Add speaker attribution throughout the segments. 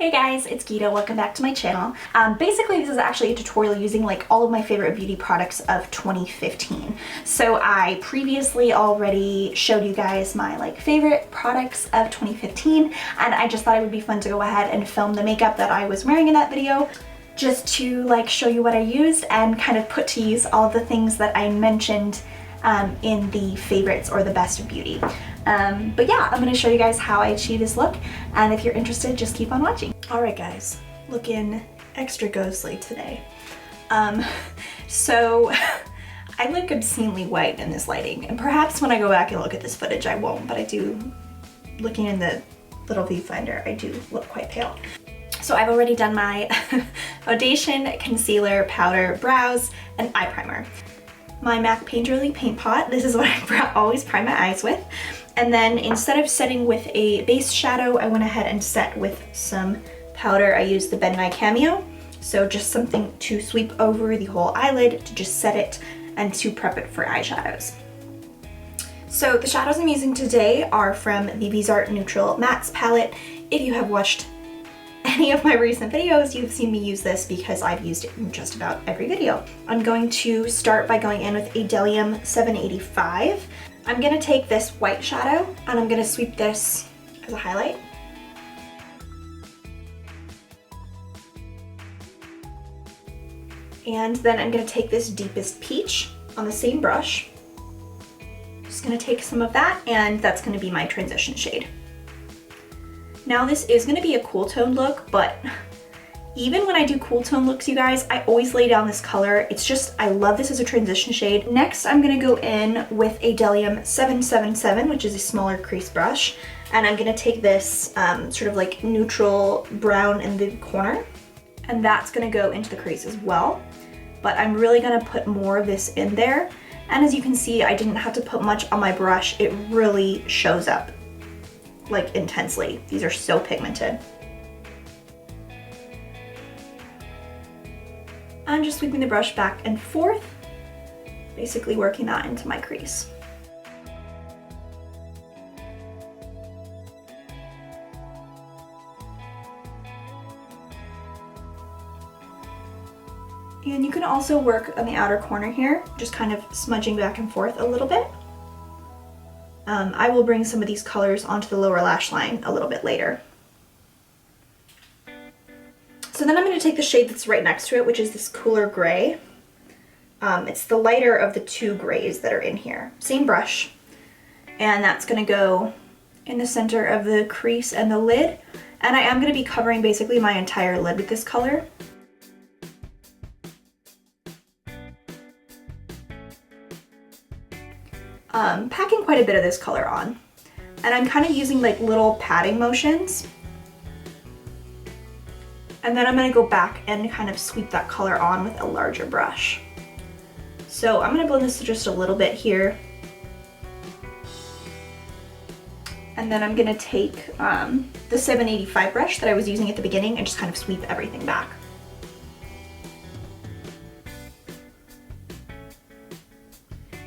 Speaker 1: Hey guys, it's Gita. Welcome back to my channel. Basically, this is actually a tutorial using like all of my favorite beauty products of 2015. So I previously already showed you guys my like favorite products of 2015, and I just thought it would be fun to go ahead and film the makeup that I was wearing in that video, just to like show you what I used and kind of put to use all of the things that I mentioned in the favorites or the best of beauty. But yeah, I'm gonna show you guys how I achieve this look, and if you're interested, just keep on watching. Alright guys, looking extra ghostly today. So I look obscenely white in this lighting, and perhaps when I go back and look at this footage I won't, but I do, looking in the little viewfinder, I do look quite pale. So I've already done my foundation, concealer, powder, brows, and eye primer. My MAC Painterly paint pot, this is what I always prime my eyes with. And then instead of setting with a base shadow, I went ahead and set with some powder. I used the Cameo. So just something to sweep over the whole eyelid, to just set it and to prep it for eyeshadows. So the shadows I'm using today are from the Viseart Neutral Mattes palette. If you have watched any of my recent videos, you've seen me use this because I've used it in just about every video. I'm going to start by going in with a Bdellium 785. I'm gonna take this white shadow and I'm gonna sweep this as a highlight. And then I'm gonna take this deepest peach on the same brush. Just gonna take some of that, and that's gonna be my transition shade. Now this is gonna be a cool tone look, but even when I do cool tone looks, you guys, I always lay down this color. It's just, I love this as a transition shade. Next, I'm gonna go in with a Bdellium 777, which is a smaller crease brush. And I'm gonna take this sort of like neutral brown in the corner, and that's gonna go into the crease as well. But I'm really gonna put more of this in there. And as you can see, I didn't have to put much on my brush. It really shows up like intensely. These are so pigmented. I'm just sweeping the brush back and forth, basically working that into my crease. And you can also work on the outer corner here, just kind of smudging back and forth a little bit. I will bring some of these colors onto the lower lash line a little bit later. So then I'm going to take the shade that's right next to it, which is this cooler gray. It's the lighter of the two grays that are in here. Same brush. And that's going to go in the center of the crease and the lid. And I am going to be covering basically my entire lid with this color. Packing quite a bit of this color on. And I'm kind of using like little patting motions. And then I'm going to go back and kind of sweep that color on with a larger brush. So I'm going to blend this just a little bit here. And then I'm going to take the 785 brush that I was using at the beginning and just kind of sweep everything back.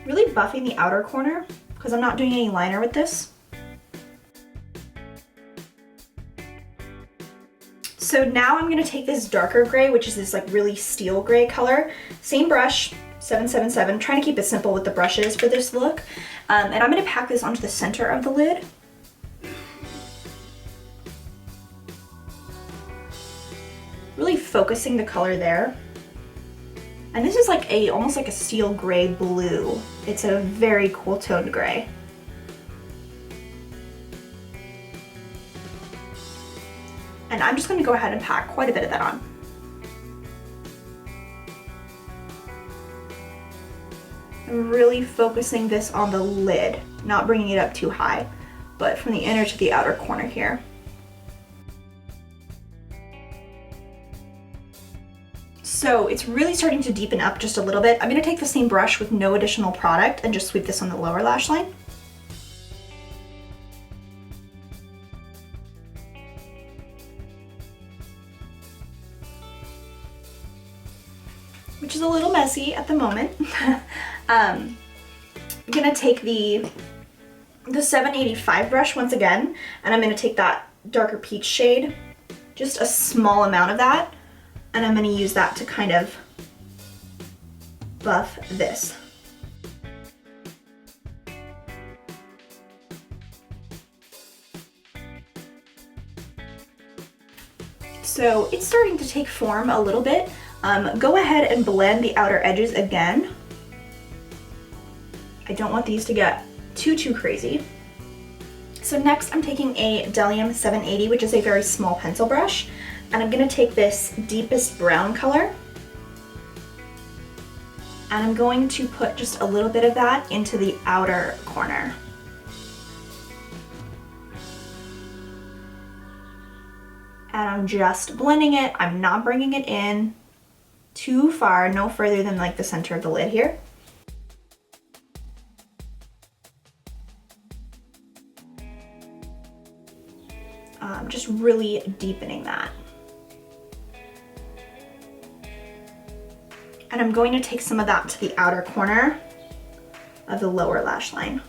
Speaker 1: Really buffing the outer corner because I'm not doing any liner with this. So now I'm going to take this darker gray, which is this like really steel gray color. Same brush, 777, trying to keep it simple with the brushes for this look. And I'm going to pack this onto the center of the lid. Really focusing the color there. And this is like almost like a steel gray blue. It's a very cool toned gray. And I'm just going to go ahead and pack quite a bit of that on. I'm really focusing this on the lid, not bringing it up too high, but from the inner to the outer corner here. So it's really starting to deepen up just a little bit. I'm going to take the same brush with no additional product and just sweep this on the lower lash line. Which is a little messy at the moment. I'm gonna take the 785 brush once again, and I'm gonna take that darker peach shade just a small amount of that, and I'm going to use that to kind of buff this. So it's starting to take form a little bit. Go ahead and blend the outer edges again. I don't want these to get too crazy. So next I'm taking a Bdellium 780, which is a very small pencil brush, and I'm gonna take this deepest brown color, and I'm going to put just a little bit of that into the outer corner. And I'm just blending it. I'm not bringing it in too far, no further than like the center of the lid here. Just really deepening that. And I'm going to take some of that to the outer corner of the lower lash line.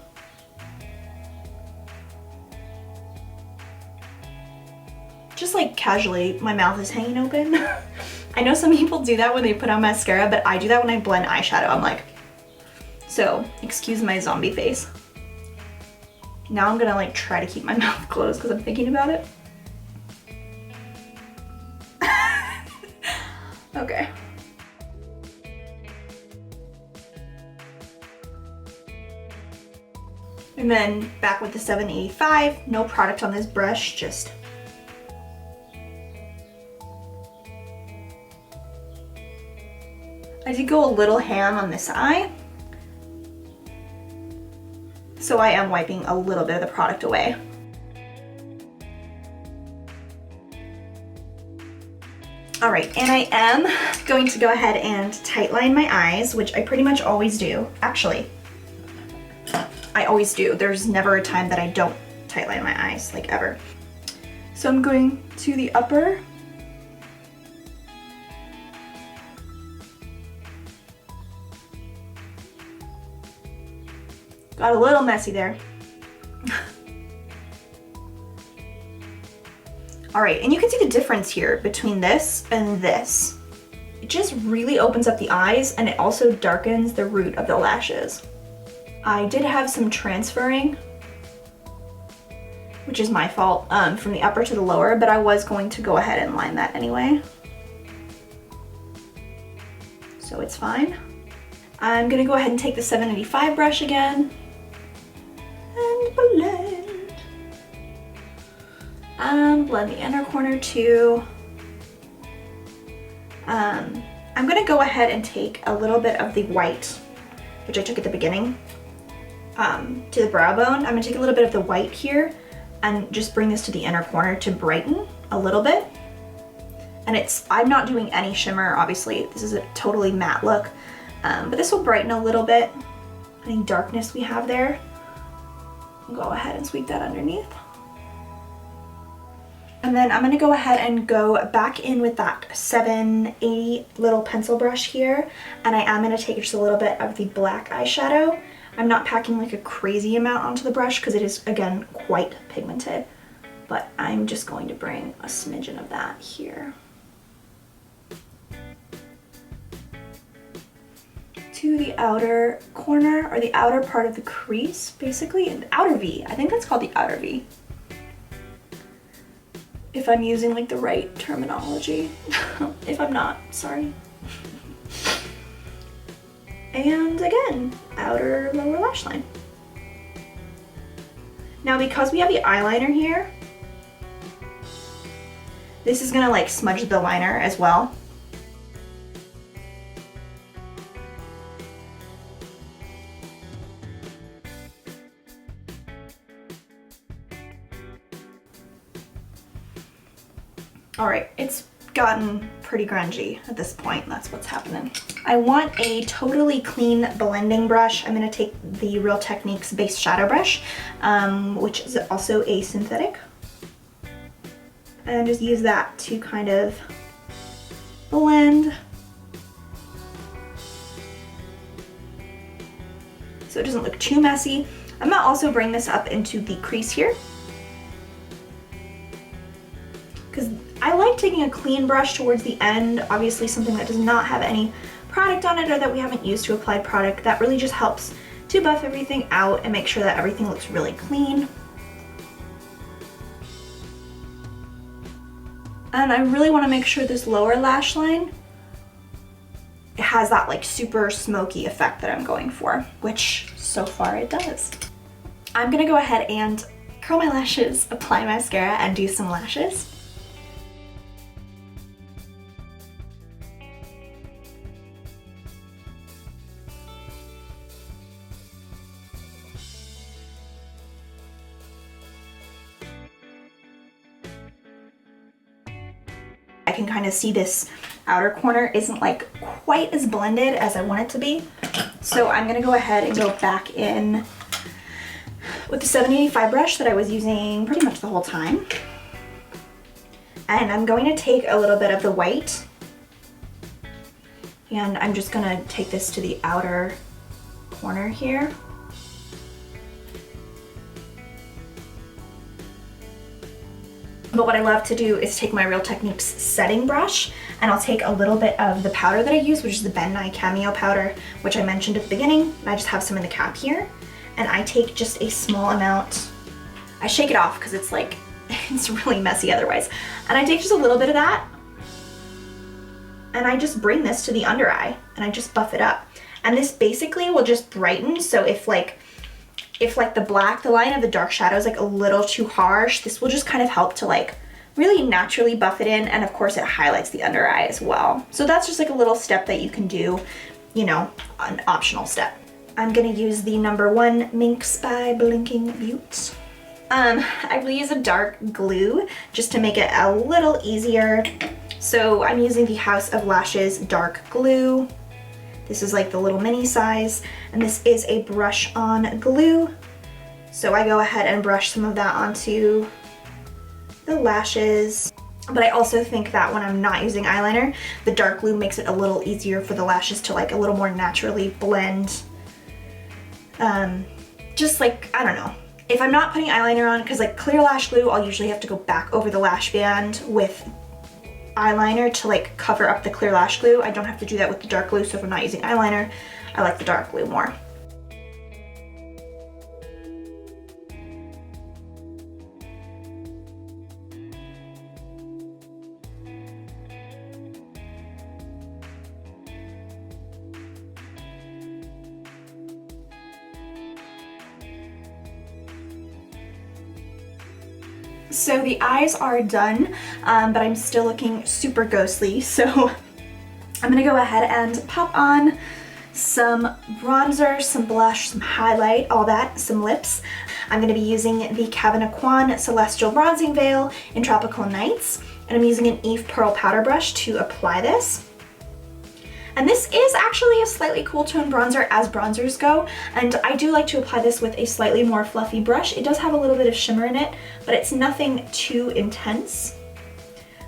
Speaker 1: Just like casually, my mouth is hanging open. I know some people do that when they put on mascara, but I do that when I blend eyeshadow. I'm like, so excuse my zombie face. Now I'm gonna like try to keep my mouth closed because I'm thinking about it. Okay. And then back with the 785, no product on this brush, just I did go a little ham on this eye, so I am wiping a little bit of the product away. All right, and I am going to go ahead and tightline my eyes, which I pretty much always do. Actually, I always do. There's never a time that I don't tightline my eyes, like ever. So I'm going to the upper. Got a little messy there. All right, and you can see the difference here between this and this. It just really opens up the eyes, and it also darkens the root of the lashes. I did have some transferring, which is my fault, from the upper to the lower, but I was going to go ahead and line that anyway. So it's fine. I'm gonna go ahead and take the 785 brush again and blend. Blend the inner corner too. I'm gonna go ahead and take a little bit of the white, which I took at the beginning, to the brow bone. I'm gonna take a little bit of the white here and just bring this to the inner corner to brighten a little bit. And I'm not doing any shimmer, obviously. This is a totally matte look, but this will brighten a little bit any darkness we have there. I'll go ahead and sweep that underneath. And then I'm gonna go ahead and go back in with that 780 little pencil brush here, and I am gonna take just a little bit of the black eyeshadow. I'm not packing like a crazy amount onto the brush because it is, again, quite pigmented, but I'm just going to bring a smidgen of that here to the outer corner, or the outer part of the crease, basically, and the outer V. I think that's called the outer V, if I'm using like the right terminology. If I'm not, sorry. And again, outer lower lash line. Now because we have the eyeliner here, this is gonna like smudge the liner as well. All right, it's gotten pretty grungy at this point. That's what's happening. I want a totally clean blending brush. I'm gonna take the Real Techniques base shadow brush, which is also a synthetic, and just use that to kind of blend so it doesn't look too messy. I'm gonna also bring this up into the crease here, because I like like taking a clean brush towards the end, obviously something that does not have any product on it or that we haven't used to apply product. That really just helps to buff everything out and make sure that everything looks really clean. And I really want to make sure this lower lash line, it has that like super smoky effect that I'm going for, which so far it does. I'm gonna go ahead and curl my lashes, apply mascara, and do some lashes. I can kind of see this outer corner isn't like quite as blended as I want it to be. So I'm gonna go ahead and go back in with the 785 brush that I was using pretty much the whole time. And I'm going to take a little bit of the white and I'm just gonna take this to the outer corner here. But what I love to do is take my Real Techniques setting brush and I'll take a little bit of the powder that I use, which is the Benign Cameo powder, which I mentioned at the beginning. I just have some in the cap here. And I take just a small amount. I shake it off because it's like, it's really messy otherwise. And I take just a little bit of that and I just bring this to the under eye and I just buff it up. And this basically will just brighten. So if the line of the dark shadow is like a little too harsh, this will just kind of help to like really naturally buff it in. And of course it highlights the under eye as well. So that's just like a little step that you can do, you know, an optional step. I'm gonna use the #1 Mink by Blinking Beaute. I will use a dark glue just to make it a little easier. So I'm using the House of Lashes dark glue. This is like the little mini size, and this is a brush on glue. So I go ahead and brush some of that onto the lashes. But I also think that when I'm not using eyeliner, the dark glue makes it a little easier for the lashes to like a little more naturally blend. Just like, I don't know. If I'm not putting eyeliner on, because like clear lash glue, I'll usually have to go back over the lash band with eyeliner to like cover up the clear lash glue. I don't have to do that with the dark glue, so if I'm not using eyeliner, I like the dark glue more. So the eyes are done, but I'm still looking super ghostly, so I'm gonna go ahead and pop on some bronzer, some blush, some highlight, all that, some lips. I'm gonna be using the Kevyn Aucoin Celestial Bronzing Veil in Tropical Nights, and I'm using an Eve Pearl powder brush to apply this. And this is actually a slightly cool tone bronzer as bronzers go, and I do like to apply this with a slightly more fluffy brush. It does have a little bit of shimmer in it, but it's nothing too intense.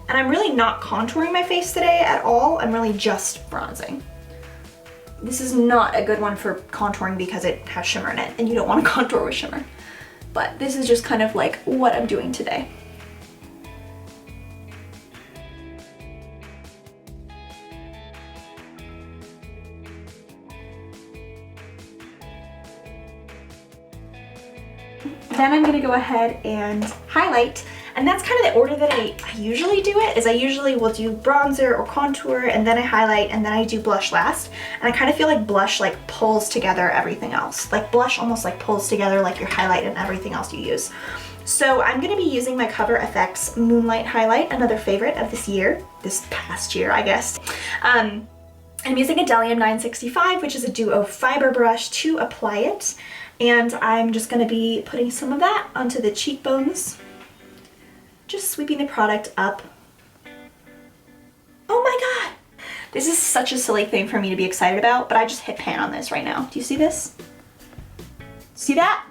Speaker 1: And I'm really not contouring my face today at all. I'm really just bronzing. This is not a good one for contouring because it has shimmer in it, and you don't want to contour with shimmer. But this is just kind of like what I'm doing today. Then I'm gonna go ahead and highlight, and that's kind of the order that I usually do it, is I usually will do bronzer or contour, and then I highlight, and then I do blush last. And I kind of feel like blush like pulls together everything else. Like blush almost like pulls together like your highlight and everything else you use. So I'm gonna be using my Cover FX Moonlight highlight, another favorite of this past year, I guess. I'm using a Bdellium 965, which is a duo fiber brush to apply it. And I'm just gonna be putting some of that onto the cheekbones. Just sweeping the product up. Oh my God! This is such a silly thing for me to be excited about, but I just hit pan on this right now. Do you see this? See that?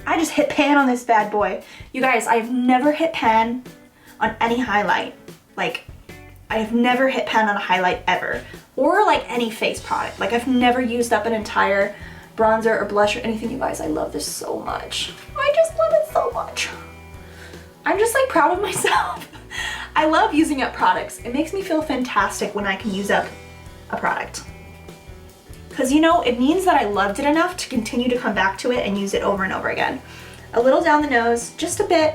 Speaker 1: I just hit pan on this bad boy. You guys, I've never hit pan on any highlight. Like, I have never hit pan on a highlight ever. Or like any face product. Like I've never used up an entire bronzer or blush or anything. You guys, I love this so much. I just love it so much. I'm just like proud of myself. I love using up products. It makes me feel fantastic when I can use up a product. Because you know, it means that I loved it enough to continue to come back to it and use it over and over again. A little down the nose, just a bit,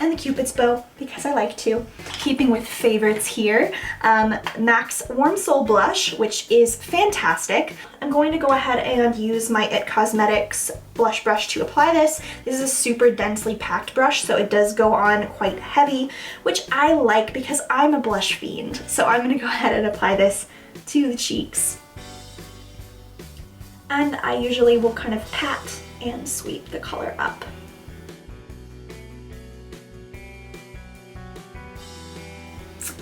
Speaker 1: and the Cupid's bow, because I like to. Keeping with favorites here, MAC's Warm Soul Blush, which is fantastic. I'm going to go ahead and use my IT Cosmetics blush brush to apply this. This is a super densely packed brush, so it does go on quite heavy, which I like because I'm a blush fiend. So I'm gonna go ahead and apply this to the cheeks. And I usually will kind of pat and sweep the color up.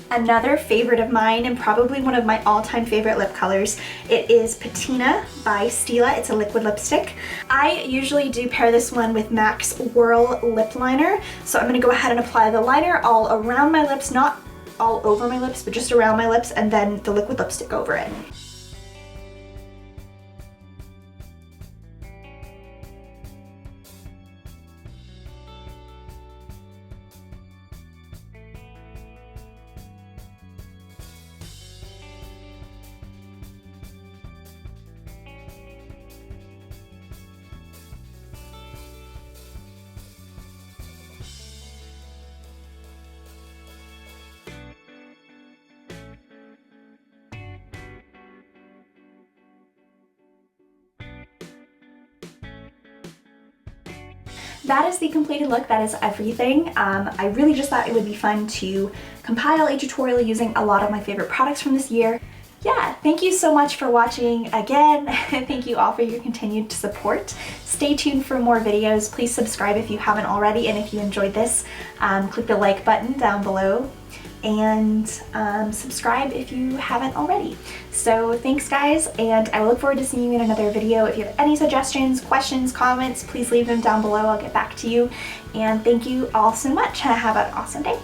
Speaker 1: Another favorite of mine, and probably one of my all-time favorite lip colors, it is Patina by Stila. It's a liquid lipstick. I usually do pair this one with MAC's Whirl lip liner. So I'm gonna go ahead and apply the liner all around my lips, not all over my lips, but just around my lips, and then the liquid lipstick over it. That is the completed look. That is everything. I really just thought it would be fun to compile a tutorial using a lot of my favorite products from this year. Yeah, thank you so much for watching again. Thank you all for your continued support. Stay tuned for more videos. Please subscribe if you haven't already, and if you enjoyed this, click the like button down below and subscribe if you haven't already. So thanks guys, and I will look forward to seeing you in another video. If you have any suggestions, questions, comments, please leave them down below. I'll get back to you. And thank you all so much. Have an awesome day.